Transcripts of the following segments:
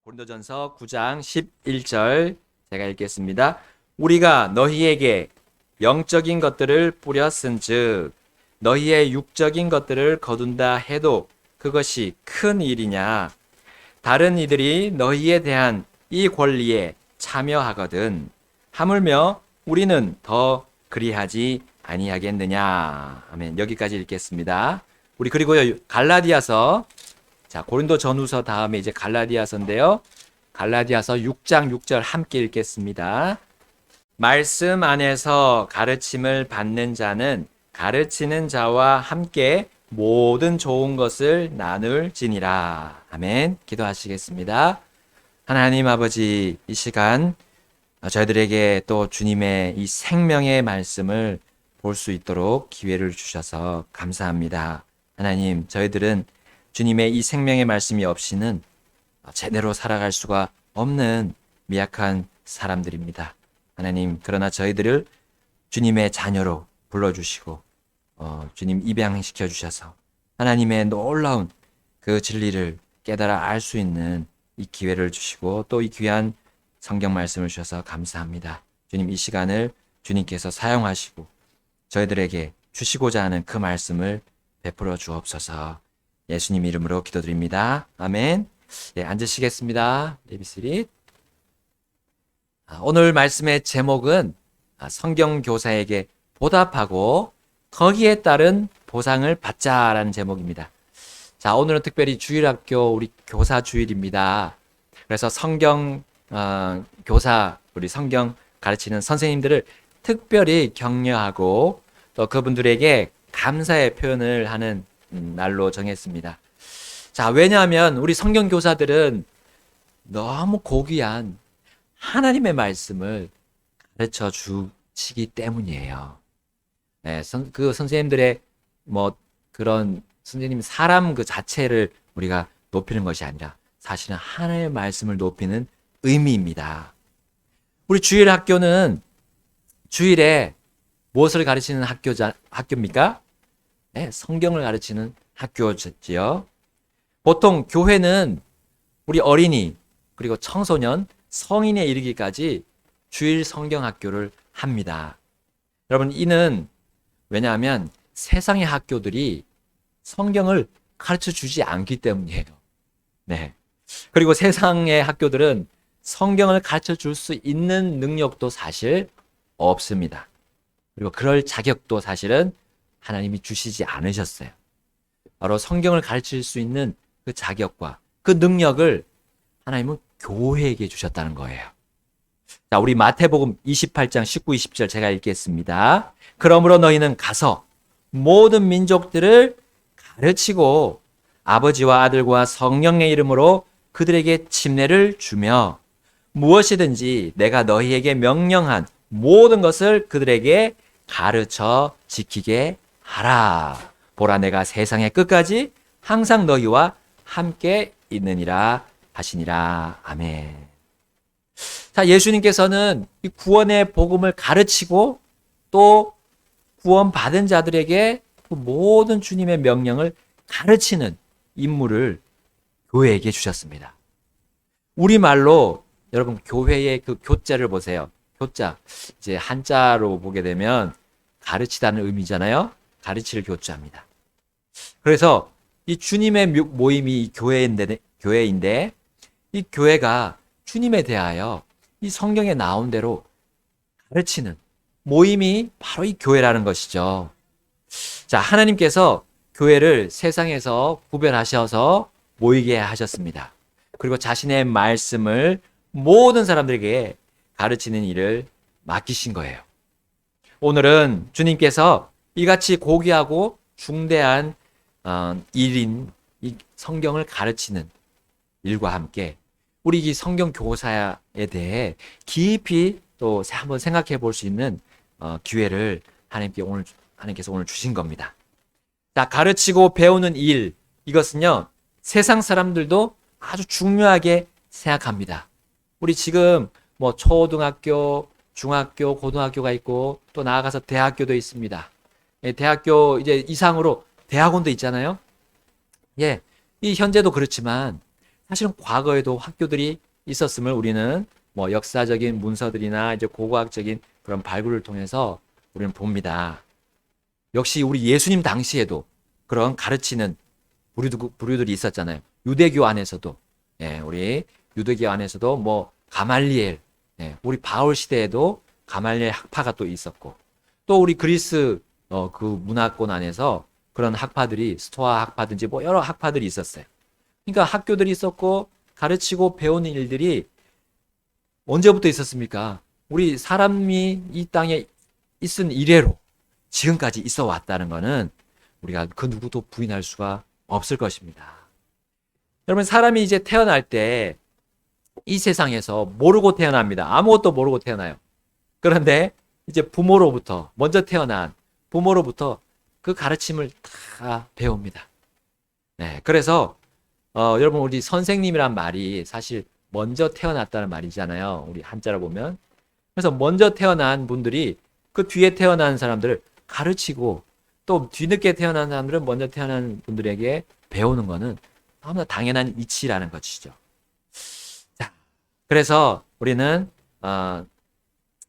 고린도전서 9장 11절 제가 읽겠습니다. 우리가 너희에게 영적인 것들을 뿌렸은즉 너희의 육적인 것들을 거둔다 해도 그것이 큰 일이냐? 다른 이들이 너희에 대한 이 권리에 참여하거든 하물며 우리는 더 그리하지 아니하겠느냐? 아멘. 여기까지 읽겠습니다. 우리 그리고 갈라디아서, 자, 고린도 전후서 다음에 이제 갈라디아서인데요. 갈라디아서 6장 6절 함께 읽겠습니다. 말씀 안에서 가르침을 받는 자는 가르치는 자와 함께 모든 좋은 것을 나눌지니라. 아멘. 기도하시겠습니다. 하나님 아버지, 이 시간 저희들에게 또 주님의 이 생명의 말씀을 볼 수 있도록 기회를 주셔서 감사합니다. 하나님, 저희들은 주님의 이 생명의 말씀이 없이는 제대로 살아갈 수가 없는 미약한 사람들입니다. 하나님, 그러나 저희들을 주님의 자녀로 불러주시고 주님 입양시켜 주셔서 하나님의 놀라운 그 진리를 깨달아 알 수 있는 이 기회를 주시고 또 이 귀한 성경 말씀을 주셔서 감사합니다. 주님, 이 시간을 주님께서 사용하시고 저희들에게 주시고자 하는 그 말씀을 베풀어 주옵소서. 예수님 이름으로 기도드립니다. 아멘. 예, 앉으시겠습니다. 레비스리. 오늘 말씀의 제목은 성경교사에게 보답하고 거기에 따른 보상을 받자라는 제목입니다. 자, 오늘은 특별히 주일학교 우리 교사 주일입니다. 그래서 성경 교사, 우리 성경 가르치는 선생님들을 특별히 격려하고 또 그분들에게 감사의 표현을 하는 날로 정했습니다. 자, 왜냐하면 우리 성경 교사들은 너무 고귀한 하나님의 말씀을 가르쳐 주시기 때문이에요. 네, 그 선생님들의 그런 선생님 사람 그 자체를 우리가 높이는 것이 아니라 사실은 하나님의 말씀을 높이는 의미입니다. 우리 주일 학교는 주일에 무엇을 가르치는 학교입니까? 네, 성경을 가르치는 학교지요. 보통 교회는 우리 어린이 그리고 청소년, 성인에 이르기까지 주일 성경 학교를 합니다. 여러분, 이는 왜냐하면 세상의 학교들이 성경을 가르쳐 주지 않기 때문이에요. 네. 그리고 세상의 학교들은 성경을 가르쳐 줄 수 있는 능력도 사실 없습니다. 그리고 그럴 자격도 사실은 하나님이 주시지 않으셨어요. 바로 성경을 가르칠 수 있는 그 자격과 그 능력을 하나님은 교회에게 주셨다는 거예요. 자, 우리 마태복음 28장 19, 20절 제가 읽겠습니다. 그러므로 너희는 가서 모든 민족들을 가르치고 아버지와 아들과 성령의 이름으로 그들에게 침례를 주며 무엇이든지 내가 너희에게 명령한 모든 것을 그들에게 가르쳐 지키게 하라. 보라, 내가 세상의 끝까지 항상 너희와 함께 있느니라 하시니라. 아멘. 자, 예수님께서는 이 구원의 복음을 가르치고 또 구원받은 자들에게 모든 주님의 명령을 가르치는 임무를 교회에게 주셨습니다. 우리말로 여러분 교회의 그 교자를 보세요. 교자, 이제 한자로 보게 되면 가르치다는 의미잖아요. 가르칠 교자입니다. 그래서 이 주님의 모임이 이 교회인데 이 교회가 주님에 대하여 이 성경에 나온 대로 가르치는 모임이 바로 이 교회라는 것이죠. 자, 하나님께서 교회를 세상에서 구별하셔서 모이게 하셨습니다. 그리고 자신의 말씀을 모든 사람들에게 가르치는 일을 맡기신 거예요. 오늘은 주님께서 이같이 고귀하고 중대한 일인 이 성경을 가르치는 일과 함께 우리 이 성경 교사에 대해 깊이 또 한번 생각해 볼 수 있는 기회를 하나님께서 오늘 주신 겁니다. 자, 가르치고 배우는 일, 이것은요 세상 사람들도 아주 중요하게 생각합니다. 우리 지금 초등학교, 중학교, 고등학교가 있고 또 나아가서 대학교도 있습니다. 예, 대학교 이제 이상으로 대학원도 있잖아요. 예, 이 현재도 그렇지만 사실은 과거에도 학교들이 있었음을 우리는 뭐 역사적인 문서들이나 이제 고고학적인 그런 발굴을 통해서 우리는 봅니다. 역시 우리 예수님 당시에도 그런 가르치는 부류들이 있었잖아요. 유대교 안에서도, 예, 우리 유대교 안에서도 뭐 가말리엘, 예, 우리 바울 시대에도 가말리엘 학파가 또 있었고, 또 우리 그리스 그 문화권 안에서 그런 학파들이 스토아 학파든지 뭐 여러 학파들이 있었어요. 그러니까 학교들이 있었고 가르치고 배우는 일들이 언제부터 있었습니까? 우리 사람이 이 땅에 있은 이래로 지금까지 있어 왔다는 것은 우리가 그 누구도 부인할 수가 없을 것입니다. 여러분, 사람이 이제 태어날 때 이 세상에서 모르고 태어납니다. 아무것도 모르고 태어나요. 그런데 이제 부모로부터, 먼저 태어난 부모로부터 그 가르침을 다 배웁니다. 네, 그래서 여러분, 우리 선생님이란 말이 사실 먼저 태어났다는 말이잖아요. 우리 한자로 보면. 그래서 먼저 태어난 분들이 그 뒤에 태어난 사람들을 가르치고, 또 뒤늦게 태어난 사람들은 먼저 태어난 분들에게 배우는 것은 너무나 당연한 이치라는 것이죠. 자, 그래서 우리는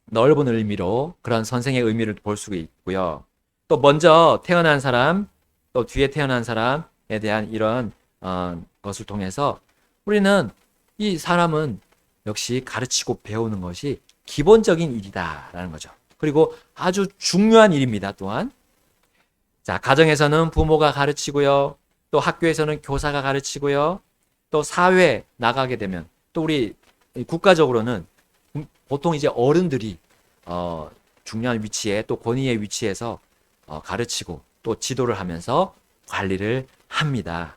넓은 의미로 그런 선생의 의미를 볼 수가 있고요. 또 먼저 태어난 사람, 또 뒤에 태어난 사람에 대한 이런 것을 통해서 우리는 이 사람은 역시 가르치고 배우는 것이 기본적인 일이다라는 거죠. 그리고 아주 중요한 일입니다. 또한, 자, 가정에서는 부모가 가르치고요. 또 학교에서는 교사가 가르치고요. 또 사회에 나가게 되면 또 우리 국가적으로는 보통 이제 어른들이 중요한 위치에, 또 권위의 위치에서 가르치고 또 지도를 하면서 관리를 합니다.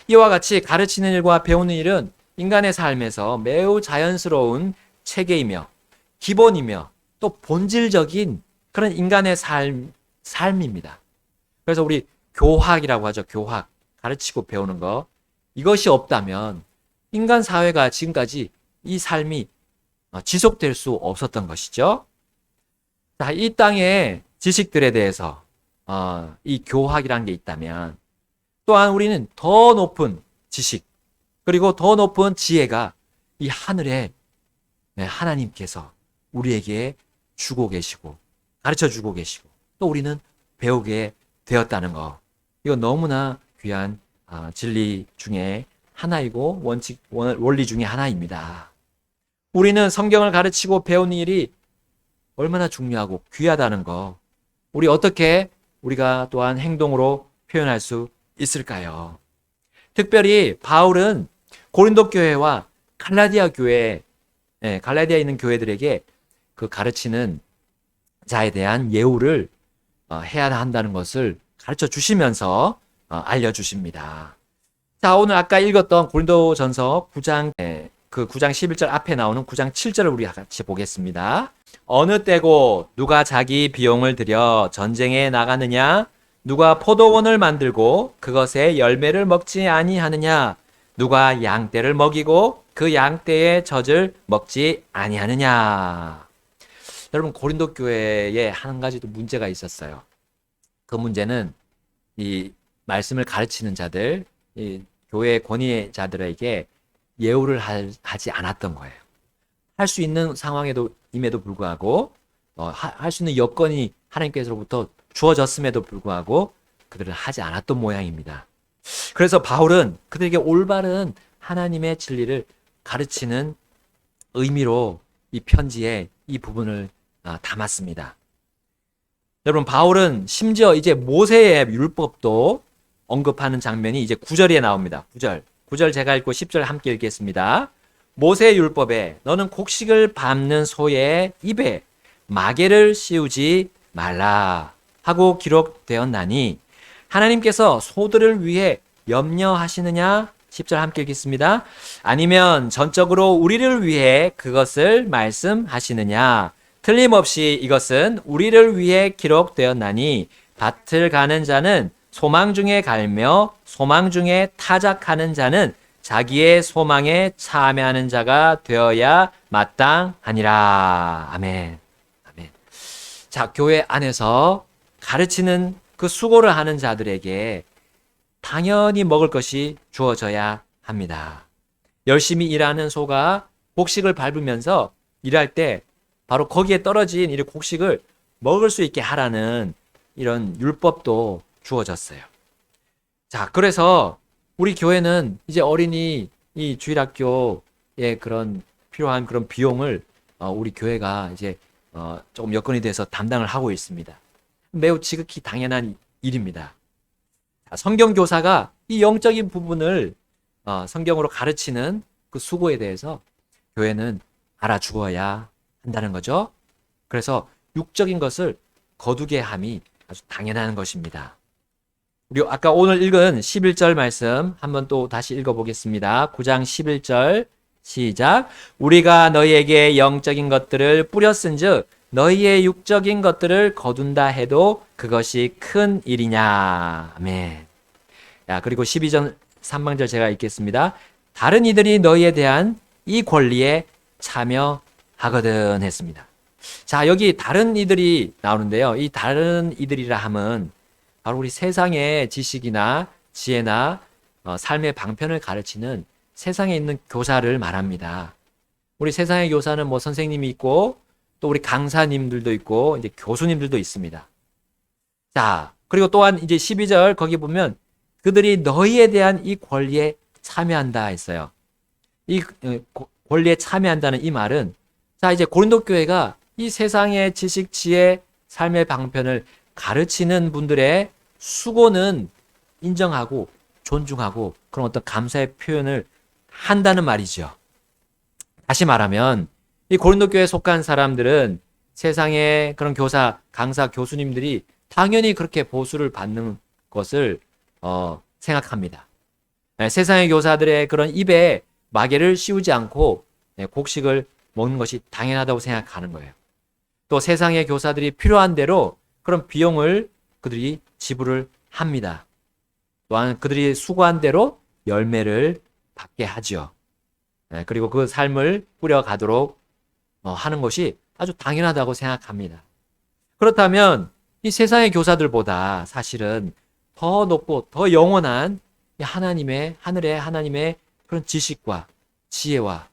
이와 같이 가르치는 일과 배우는 일은 인간의 삶에서 매우 자연스러운 체계이며 기본이며 또 본질적인 그런 인간의 삶입니다. 그래서 우리 교학이라고 하죠. 교학. 가르치고 배우는 거. 이것이 없다면 인간 사회가 지금까지 이 삶이 지속될 수 없었던 것이죠. 자, 이 땅의 지식들에 대해서 이 교학이라는 게 있다면, 또한 우리는 더 높은 지식, 그리고 더 높은 지혜가 이 하늘에 하나님께서 우리에게 주고 계시고 가르쳐 주고 계시고 또 우리는 배우게 되었다는 것, 이거 너무나 귀한 진리 중에 하나이고 원리 중에 하나입니다. 우리는 성경을 가르치고 배우는 일이 얼마나 중요하고 귀하다는 거, 우리 어떻게 우리가 또한 행동으로 표현할 수 있을까요? 특별히 바울은 고린도 교회와 갈라디아 교회, 갈라디아에 있는 교회들에게 그 가르치는 자에 대한 예우를 해야 한다는 것을 가르쳐 주시면서 알려주십니다. 자, 오늘 아까 읽었던 고린도전서 9장, 그 9장 11절 앞에 나오는 9장 7절을 우리 같이 보겠습니다. 어느 때고 누가 자기 비용을 들여 전쟁에 나가느냐? 누가 포도원을 만들고 그것의 열매를 먹지 아니하느냐? 누가 양떼를 먹이고 그 양떼의 젖을 먹지 아니하느냐? 여러분, 고린도 교회에 한 가지 또 문제가 있었어요. 그 문제는 이 말씀을 가르치는 자들, 이 교회 권위자들에게 예우를 하지 않았던 거예요. 할 수 있는 상황임에도 불구하고, 할 수 있는 여건이 하나님께서로부터 주어졌음에도 불구하고 그들은 하지 않았던 모양입니다. 그래서 바울은 그들에게 올바른 하나님의 진리를 가르치는 의미로 이 편지에 이 부분을 담았습니다. 여러분, 바울은 심지어 이제 모세의 율법도 언급하는 장면이 이제 9절에 나옵니다. 9절 제가 읽고 10절 함께 읽겠습니다. 모세의 율법에 너는 곡식을 밟는 소의 입에 마개를 씌우지 말라 하고 기록되었나니 하나님께서 소들을 위해 염려하시느냐? 10절 함께 읽겠습니다. 아니면 전적으로 우리를 위해 그것을 말씀하시느냐? 틀림없이 이것은 우리를 위해 기록되었나니 밭을 가는 자는 소망 중에 갈며 소망 중에 타작하는 자는 자기의 소망에 참여하는 자가 되어야 마땅하니라. 아멘. 아멘. 자, 교회 안에서 가르치는 그 수고를 하는 자들에게 당연히 먹을 것이 주어져야 합니다. 열심히 일하는 소가 곡식을 밟으면서 일할 때 바로 거기에 떨어진 이 곡식을 먹을 수 있게 하라는 이런 율법도 주어졌어요. 자, 그래서 우리 교회는 이제 어린이 이 주일학교에 그런 필요한 그런 비용을 우리 교회가 이제 조금 여건이 돼서 담당을 하고 있습니다. 매우 지극히 당연한 일입니다. 자, 성경 교사가 이 영적인 부분을 성경으로 가르치는 그 수고에 대해서 교회는 알아주어야 한다는 거죠. 그래서 육적인 것을 거두게 함이 아주 당연한 것입니다. 우리 아까 오늘 읽은 11절 말씀 한번 또 다시 읽어보겠습니다. 9장 11절 시작. 우리가 너희에게 영적인 것들을 뿌렸은즉 너희의 육적인 것들을 거둔다 해도 그것이 큰 일이냐. 아멘. 야, 그리고 12절 3방절 제가 읽겠습니다. 다른 이들이 너희에 대한 이 권리에 참여하거든 했습니다. 자, 여기 다른 이들이 나오는데요. 이 다른 이들이라 함은 바로 우리 세상의 지식이나 지혜나 삶의 방편을 가르치는 세상에 있는 교사를 말합니다. 우리 세상의 교사는 뭐 선생님이 있고 또 우리 강사님들도 있고 이제 교수님들도 있습니다. 자, 그리고 또한 이제 12절 거기 보면 그들이 너희에 대한 이 권리에 참여한다 했어요. 이 권리에 참여한다는 이 말은 자, 이제 고린도 교회가 이 세상의 지식, 지혜, 삶의 방편을 가르치는 분들의 수고는 인정하고 존중하고 그런 어떤 감사의 표현을 한다는 말이죠. 다시 말하면 이 고린도 교회에 속한 사람들은 세상의 그런 교사, 강사, 교수님들이 당연히 그렇게 보수를 받는 것을 생각합니다. 네, 세상의 교사들의 그런 입에 마개를 씌우지 않고 곡식을 먹는 것이 당연하다고 생각하는 거예요. 또 세상의 교사들이 필요한 대로 그런 비용을 그들이 지불을 합니다. 또한 그들이 수고한 대로 열매를 받게 하죠. 그리고 그 삶을 꾸려가도록 하는 것이 아주 당연하다고 생각합니다. 그렇다면 이 세상의 교사들보다 사실은 더 높고 더 영원한 하나님의 하늘의 하나님의 그런 지식과 지혜와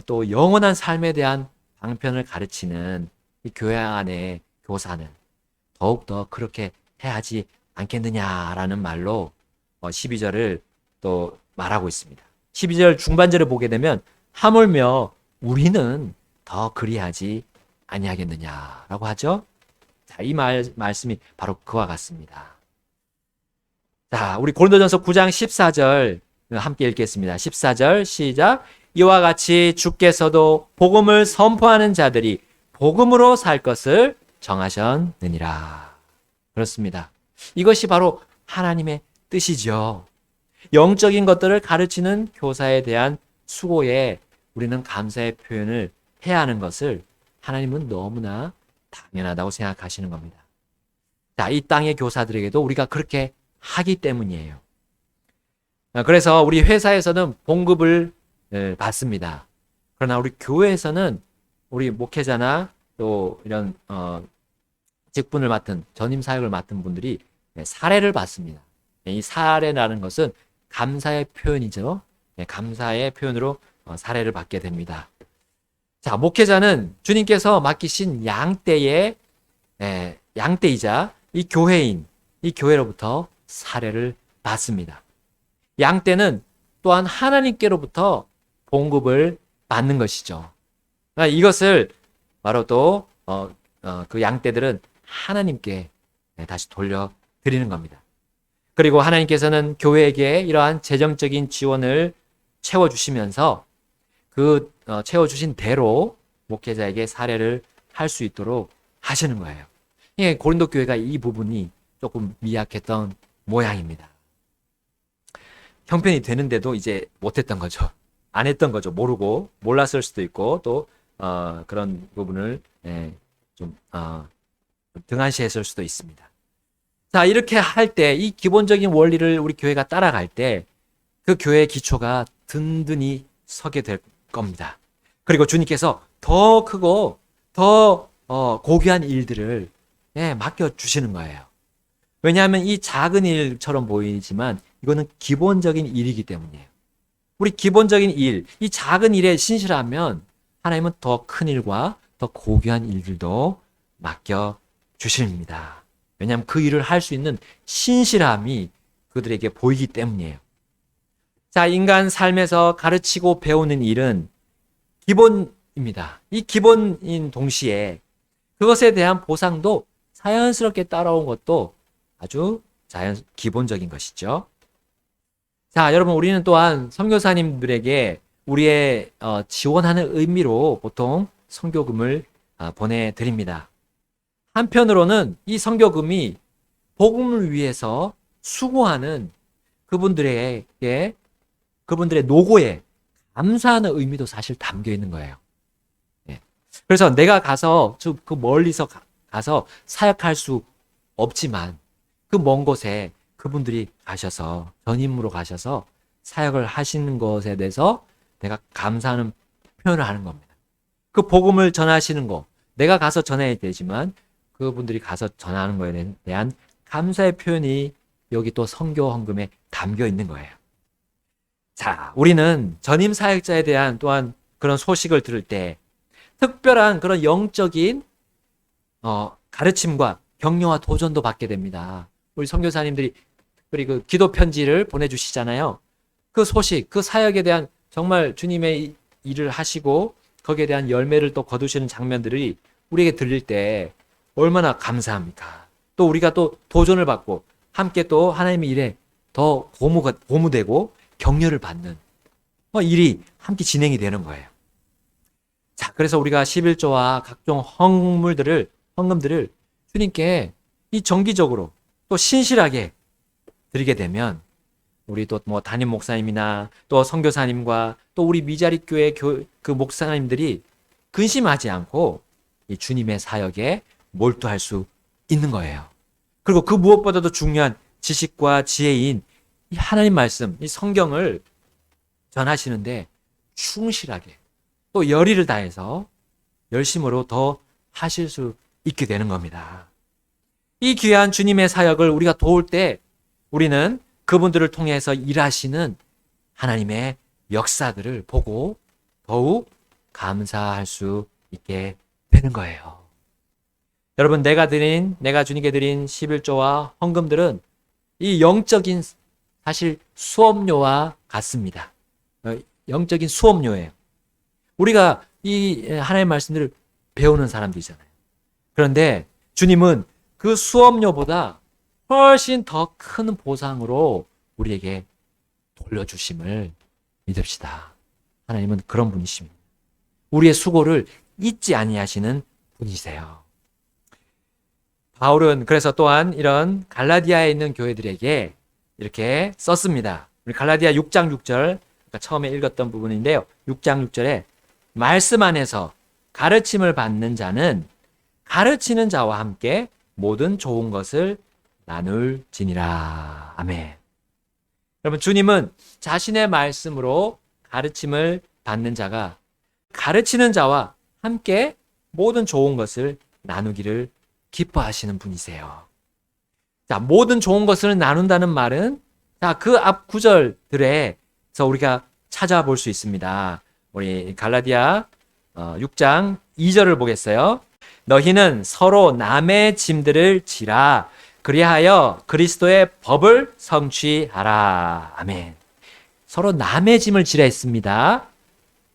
또 영원한 삶에 대한 방편을 가르치는 이 교회 안의 교사는 더욱더 그렇게 해야지 않겠느냐라는 말로 12절을 또 말하고 있습니다. 12절 중반절을 보게 되면 하물며 우리는 더 그리하지 아니하겠느냐라고 하죠. 자, 이 말씀이 바로 그와 같습니다. 자, 우리 고린도전서 9장 14절 함께 읽겠습니다. 14절 시작. 이와 같이 주께서도 복음을 선포하는 자들이 복음으로 살 것을 정하셨느니라. 그렇습니다. 이것이 바로 하나님의 뜻이죠. 영적인 것들을 가르치는 교사에 대한 수고에 우리는 감사의 표현을 해야 하는 것을 하나님은 너무나 당연하다고 생각하시는 겁니다. 자, 이 땅의 교사들에게도 우리가 그렇게 하기 때문이에요. 그래서 우리 회사에서는 봉급을 받습니다. 그러나 우리 교회에서는 우리 목회자나 또 이런 직분을 맡은 전임 사역을 맡은 분들이 사례를 받습니다. 이 사례라는 것은 감사의 표현이죠. 감사의 표현으로 사례를 받게 됩니다. 자, 목회자는 주님께서 맡기신 양떼이자 이 교회인, 이 교회로부터 사례를 받습니다. 양떼는 또한 하나님께로부터 봉급을 받는 것이죠. 이것을 바로 또 그 양떼들은 하나님께 다시 돌려드리는 겁니다. 그리고 하나님께서는 교회에게 이러한 재정적인 지원을 채워주시면서 그 채워주신 대로 목회자에게 사례를 할 수 있도록 하시는 거예요. 고린도 교회가 이 부분이 조금 미약했던 모양입니다. 형편이 되는데도 이제 못했던 거죠. 안 했던 거죠. 모르고 몰랐을 수도 있고 또 그런 부분을 좀 등한시했을 수도 있습니다. 자, 이렇게 할 때 이 기본적인 원리를 우리 교회가 따라갈 때 그 교회의 기초가 든든히 서게 될 겁니다. 그리고 주님께서 더 크고 더 고귀한 일들을 맡겨주시는 거예요. 왜냐하면 이 작은 일처럼 보이지만 이거는 기본적인 일이기 때문이에요. 우리 기본적인 일, 이 작은 일에 신실하면 하나님은 더 큰 일과 더 고귀한 일들도 맡겨 주십니다. 왜냐하면 그 일을 할 수 있는 신실함이 그들에게 보이기 때문이에요. 자, 인간 삶에서 가르치고 배우는 일은 기본입니다. 이 기본인 동시에 그것에 대한 보상도 자연스럽게 따라온 것도 아주 기본적인 것이죠. 자, 여러분, 우리는 또한 선교사님들에게 우리의 지원하는 의미로 보통 선교금을 보내드립니다. 한편으로는 이 선교금이 복음을 위해서 수고하는 그분들의 노고에 감사하는 의미도 사실 담겨 있는 거예요. 예. 그래서 내가 가서 그 멀리서 가서 사역할 수 없지만 그 먼 곳에 그분들이 가셔서 전임으로 가셔서 사역을 하시는 것에 대해서 내가 감사하는 표현을 하는 겁니다. 그 복음을 전하시는 거 내가 가서 전해야 되지만 그분들이 가서 전하는 거에 대한 감사의 표현이 여기 또 선교 헌금에 담겨 있는 거예요. 자, 우리는 전임 사역자에 대한 또한 그런 소식을 들을 때 특별한 그런 영적인 가르침과 격려와 도전도 받게 됩니다. 우리 선교사님들이 특별히 그 기도 편지를 보내주시잖아요. 그 소식, 그 사역에 대한 정말 주님의 일을 하시고 거기에 대한 열매를 또 거두시는 장면들이 우리에게 들릴 때 얼마나 감사합니까? 또 우리가 또 도전을 받고 함께 또 하나님의 일에 더 고무되고 격려를 받는 일이 함께 진행이 되는 거예요. 자, 그래서 우리가 11조와 각종 헌금들을 주님께 이 정기적으로 또 신실하게 드리게 되면 우리 또 뭐 담임 목사님이나 또 선교사님과 또 우리 미자리 교회 그 목사님들이 근심하지 않고 이 주님의 사역에 몰두할 수 있는 거예요. 그리고 그 무엇보다도 중요한 지식과 지혜인 이 하나님 말씀, 이 성경을 전하시는데 충실하게 또 열의를 다해서 열심으로 더 하실 수 있게 되는 겁니다. 이 귀한 주님의 사역을 우리가 도울 때 우리는 그분들을 통해서 일하시는 하나님의 역사들을 보고 더욱 감사할 수 있게 되는 거예요. 여러분, 내가 주님께 드린 11조와 헌금들은 이 영적인 사실 수업료와 같습니다. 영적인 수업료예요. 우리가 이 하나님의 말씀들을 배우는 사람들이잖아요. 그런데 주님은 그 수업료보다 훨씬 더 큰 보상으로 우리에게 돌려주심을 믿읍시다. 하나님은 그런 분이십니다. 우리의 수고를 잊지 아니하시는 분이세요. 바울은 그래서 또한 이런 갈라디아에 있는 교회들에게 이렇게 썼습니다. 우리 갈라디아 6장 6절, 처음에 읽었던 부분인데요. 6장 6절에 말씀 안에서 가르침을 받는 자는 가르치는 자와 함께 모든 좋은 것을 나눌지니라. 아멘. 여러분, 주님은 자신의 말씀으로 가르침을 받는 자가 가르치는 자와 함께 모든 좋은 것을 나누기를 기뻐하시는 분이세요. 자, 모든 좋은 것을 나눈다는 말은 그 앞 구절들에서 우리가 찾아볼 수 있습니다. 우리 갈라디아 6장 2절을 보겠어요. 너희는 서로 남의 짐들을 지라 그리하여 그리스도의 법을 성취하라. 아멘. 서로 남의 짐을 지라 했습니다.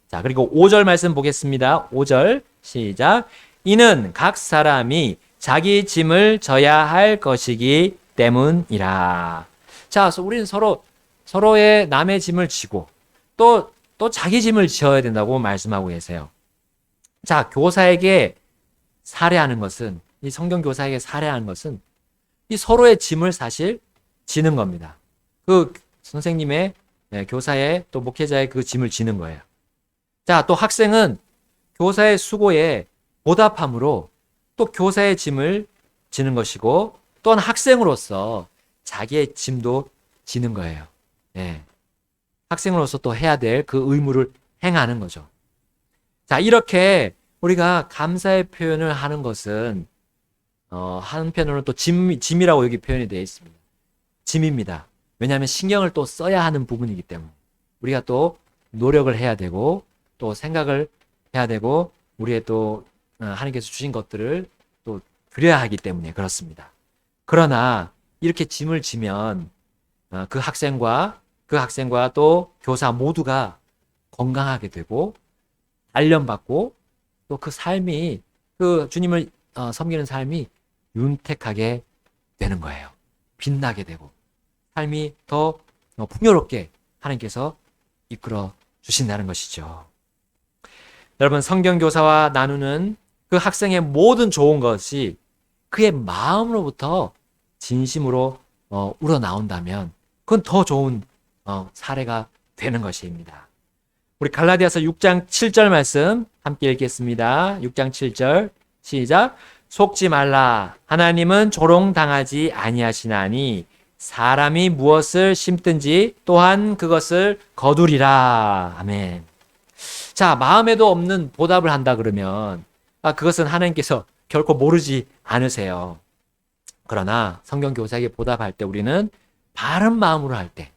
자, 그리고 5절 말씀 보겠습니다. 5절 시작. 이는 각 사람이 자기 짐을 져야 할 것이기 때문이라. 자, 그래서 우리는 서로의 남의 짐을 지고 또 자기 짐을 지어야 된다고 말씀하고 계세요. 자, 교사에게 살해하는 것은, 이 성경 교사에게 살해하는 것은 이 서로의 짐을 사실 지는 겁니다. 그 선생님의, 교사의 또 목회자의 그 짐을 지는 거예요. 자, 또 학생은 교사의 수고에 보답함으로 또 교사의 짐을 지는 것이고 또한 학생으로서 자기의 짐도 지는 거예요. 예. 학생으로서 또 해야 될 그 의무를 행하는 거죠. 자, 이렇게 우리가 감사의 표현을 하는 것은 한편으로는 또 짐이라고 여기 표현이 되어 있습니다. 짐입니다. 왜냐하면 신경을 또 써야 하는 부분이기 때문에. 우리가 또 노력을 해야 되고 또 생각을 해야 되고 우리의 또 하나님께서 주신 것들을 또 드려야 하기 때문에 그렇습니다. 그러나 이렇게 짐을 지면 그 학생과 또 교사 모두가 건강하게 되고 단련받고 또 그 삶이 그 주님을 섬기는 삶이 윤택하게 되는 거예요. 빛나게 되고 삶이 더 풍요롭게 하나님께서 이끌어 주신다는 것이죠. 여러분, 성경 교사와 나누는 그 학생의 모든 좋은 것이 그의 마음으로부터 진심으로 우러나온다면 그건 더 좋은 사례가 되는 것입니다. 우리 갈라디아서 6장 7절 말씀 함께 읽겠습니다. 6장 7절 시작. 속지 말라. 하나님은 조롱당하지 아니하시나니 사람이 무엇을 심든지 또한 그것을 거두리라. 아멘. 자, 마음에도 없는 보답을 한다 그러면 그것은 하나님께서 결코 모르지 않으세요. 그러나 성경 교사에게 보답할 때 우리는 바른 마음으로 할 때,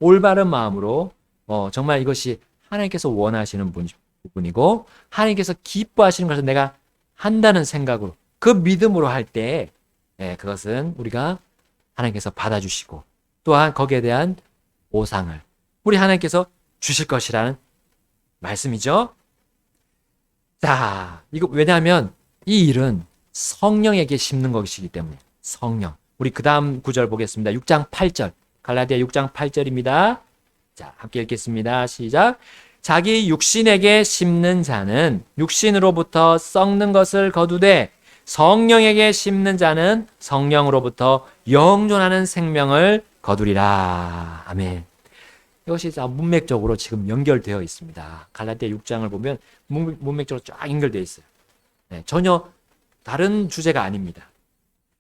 올바른 마음으로 정말 이것이 하나님께서 원하시는 부분이고 하나님께서 기뻐하시는 것을 내가 한다는 생각으로 그 믿음으로 할 때 그것은 우리가 하나님께서 받아주시고 또한 거기에 대한 보상을 우리 하나님께서 주실 것이라는 말씀이죠. 자, 이거 왜냐하면 이 일은 성령에게 심는 것이기 때문에 성령. 우리 그 다음 구절 보겠습니다. 6장 8절. 갈라디아 6장 8절입니다. 자, 함께 읽겠습니다. 시작. 자기 육신에게 심는 자는 육신으로부터 썩는 것을 거두되 성령에게 심는 자는 성령으로부터 영존하는 생명을 거두리라. 아멘. 이것이 문맥적으로 지금 연결되어 있습니다. 갈라디아 6장을 보면 문맥적으로 쫙 연결되어 있어요. 전혀 다른 주제가 아닙니다.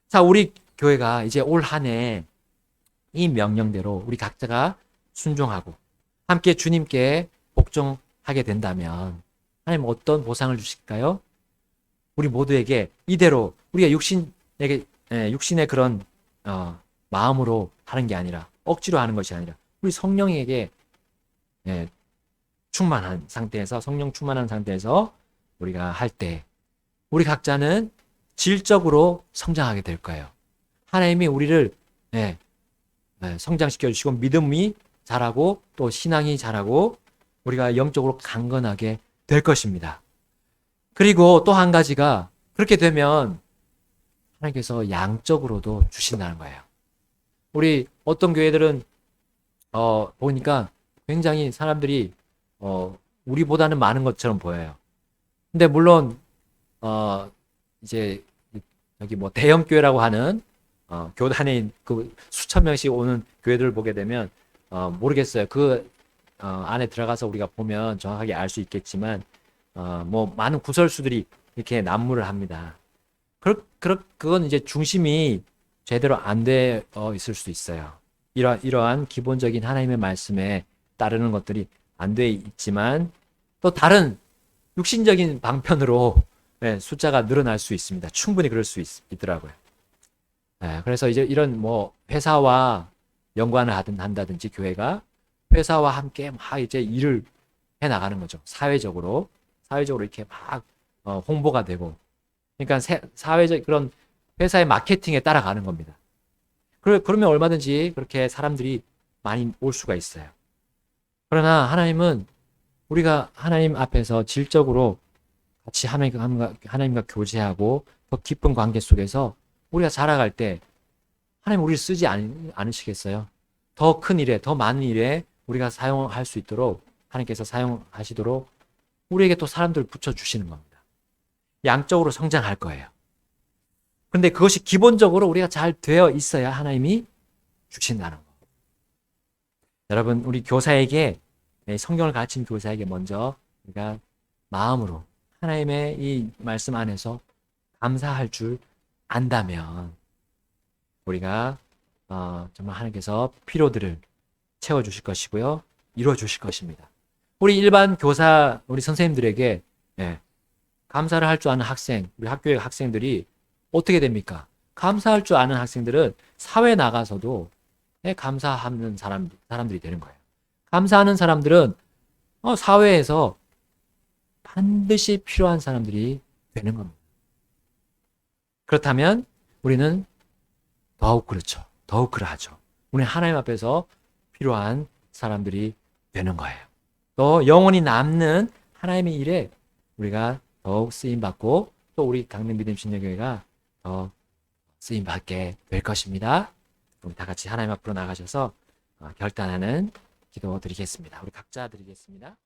자, 우리 교회가 이제 올 한 해 이 명령대로 우리 각자가 순종하고 함께 주님께 복종하게 된다면 하나님 어떤 보상을 주실까요? 우리 모두에게 이대로 우리가 육신의 그런 마음으로 하는 게 아니라 억지로 하는 것이 아니라 우리 성령에게 충만한 상태에서 성령 충만한 상태에서 우리가 할 때 우리 각자는 질적으로 성장하게 될 거예요. 하나님이 우리를 성장시켜 주시고 믿음이 자라고 또 신앙이 자라고 우리가 영적으로 강건하게 될 것입니다. 그리고 또 한 가지가 그렇게 되면 하나님께서 양적으로도 주신다는 거예요. 우리 어떤 교회들은 보니까 굉장히 사람들이 우리보다는 많은 것처럼 보여요. 근데 물론 이제 여기 뭐 대형 교회라고 하는 교단에 그 수천 명씩 오는 교회들을 보게 되면 모르겠어요. 그 안에 들어가서 우리가 보면 정확하게 알 수 있겠지만 뭐 많은 구설수들이 이렇게 난무를 합니다. 그건 이제 중심이 제대로 안 되어 있을 수도 있어요. 이러한 기본적인 하나님의 말씀에 따르는 것들이 안 돼 있지만 또 다른 육신적인 방편으로 숫자가 늘어날 수 있습니다. 충분히 그럴 수 있더라고요. 그래서 이제 이런 뭐 회사와 연관을 한다든지 교회가 회사와 함께 막 이제 일을 해 나가는 거죠. 사회적으로 이렇게 막 홍보가 되고, 그러니까 사회적 그런 회사의 마케팅에 따라가는 겁니다. 그러면 얼마든지 그렇게 사람들이 많이 올 수가 있어요. 그러나 하나님은 우리가 하나님 앞에서 질적으로 같이 하나님과 교제하고 더 깊은 관계 속에서 우리가 자라갈 때 하나님 우리를 쓰지 않으시겠어요? 더 큰 일에, 더 많은 일에 우리가 사용할 수 있도록 하나님께서 사용하시도록 우리에게 또 사람들을 붙여주시는 겁니다. 양적으로 성장할 거예요. 그런데 그것이 기본적으로 우리가 잘 되어 있어야 하나님이 주신다는 거. 여러분, 우리 교사에게, 성경을 가르친 교사에게 먼저 우리가 마음으로 하나님의 이 말씀 안에서 감사할 줄 안다면 우리가 정말 하나님께서 필요들을 채워주실 것이고요. 이루어주실 것입니다. 우리 일반 교사, 우리 선생님들에게 감사를 할 줄 아는 학생, 우리 학교의 학생들이 어떻게 됩니까? 감사할 줄 아는 학생들은 사회 나가서도 감사하는 사람들이 되는 거예요. 감사하는 사람들은 사회에서 반드시 필요한 사람들이 되는 겁니다. 그렇다면 우리는 더욱 그렇죠. 더욱 그러하죠. 우리는 하나님 앞에서 필요한 사람들이 되는 거예요. 또 영원히 남는 하나님의 일에 우리가 더욱 쓰임받고 또 우리 강릉 믿음 신령교회가 더 쓰임받게 될 것입니다. 우리 다 같이 하나님 앞으로 나가셔서 결단하는 기도 드리겠습니다. 우리 각자 드리겠습니다.